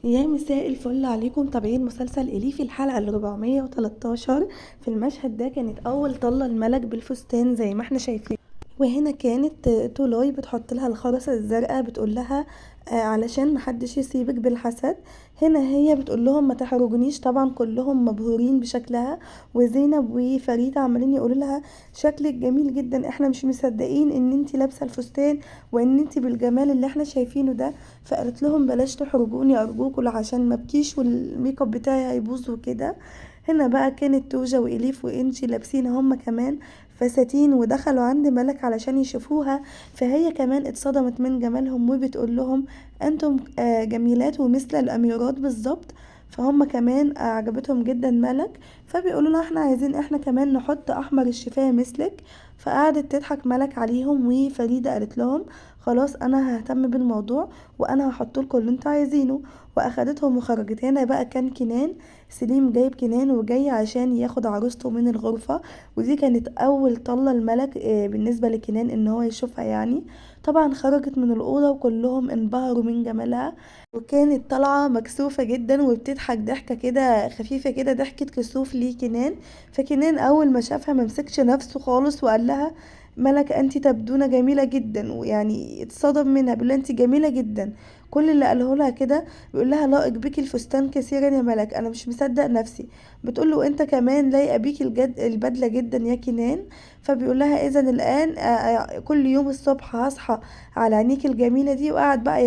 يا مساء الفل عليكم متابعين مسلسل إلي في الحلقة ال 413. في المشهد ده كانت أول طلة الملك بالفستان زي ما احنا شايفين. وهنا كانت تولاي بتحط لها الخرزة الزرقاء، بتقول لها علشان محدش يصيبك بالحسد. هنا هي بتقول لهم ما تحرجونيش، طبعا كلهم مبهورين بشكلها، وزينب وفريدة عمالين يقولوا لها شكلك جميل جدا، احنا مش مصدقين ان انتي لابسه الفستان وان انتي بالجمال اللي احنا شايفينه ده. فقالت لهم بلاش تحرجوني ارجوكوا عشان ما بكيش والميك اب بتاعي هيبوظ وكده. هنا بقى كانت توجا واليف وانجي لابسين هما كمان فساتين، ودخلوا عند ملك علشان يشوفوها. فهي كمان اتصدمت من جمالهم وبتقول لهم انتم جميلات ومثل الاميرات بالظبط. فهم كمان عجبتهم جدا ملك، فبيقولوا لها احنا عايزين احنا كمان نحط احمر الشفاه مثلك. فقعدت تضحك ملك عليهم، وفريدة قالت لهم خلاص انا ههتم بالموضوع وانا هحط لكم اللي انتوا عايزينه. واخدتهم وخرجت. هنا بقى كان كنان، سليم جايب كنان وجاي عشان ياخد عروسته من الغرفة. ودي كانت اول طلة الملك بالنسبة لكنان ان هو يشوفها يعني. طبعا خرجت من الأوضة وكلهم انبهروا من جمالها، وكانت طالعة مكسوفة جدا وبتضحك ضحكة كده خفيفة كده، ضحكة كسوف ليه كنان. فكنان أول ما شافها ممسكش نفسه خالص وقال لها ملك انتي تبدون جميلة جدا، ويعني اتصدم منها بيقول لها انتي جميلة جدا. كل اللي قاله لها كده بيقول لها لائق بيكي الفستان كثيرا يا ملك، انا مش مصدق نفسي. بتقول له انت كمان لايقه بيكي البدله جدا يا كنان. فبيقول لها اذا الان كل يوم الصبح هصحى على عينيك الجميله دي. وقعد بقى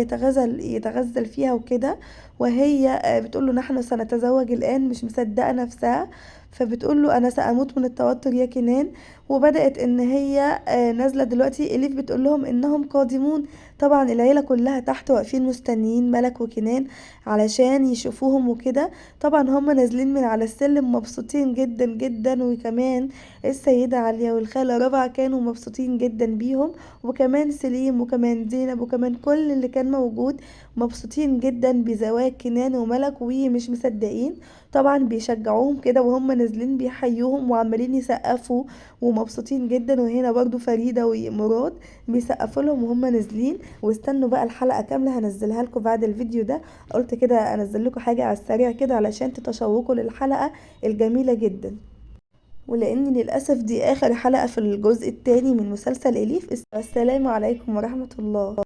يتغزل فيها وكده. وهي بتقول له نحن سنتزوج الان، مش مصدقه نفسها. فبتقول له انا ساموت من التوتر يا كنان. وبدات ان هي نازله دلوقتي. اليف بتقول لهم انهم قادمون. طبعا العيله كلها تحت واقفين مستنيين ملك وكنان علشان يشوفوهم وكده. طبعا هم نازلين من على السلم مبسوطين جدا جدا، وكمان السيدة عليا والخالة ربع كانوا مبسوطين جدا بيهم، وكمان سليم وكمان زينب وكمان كل اللي كان موجود مبسوطين جدا بزواج كنان وملك ومش مصدقين. طبعا بيشجعوهم كده وهم نازلين بيحيوهم وعمالين يسقفوا ومبسوطين جدا. وهنا برضو فريدة ومراد بيسقفوا لهم وهم نازلين. واستنوا بقى الحلقة كاملة هنزلها لكم بعد الفيديو ده. قلت كده انزل لكم حاجة على السريع كده علشان تتشوقوا للحلقة الجميلة جدا. ولان للاسف دي اخر حلقة في الجزء الثاني من مسلسل اليف. السلام عليكم ورحمة الله.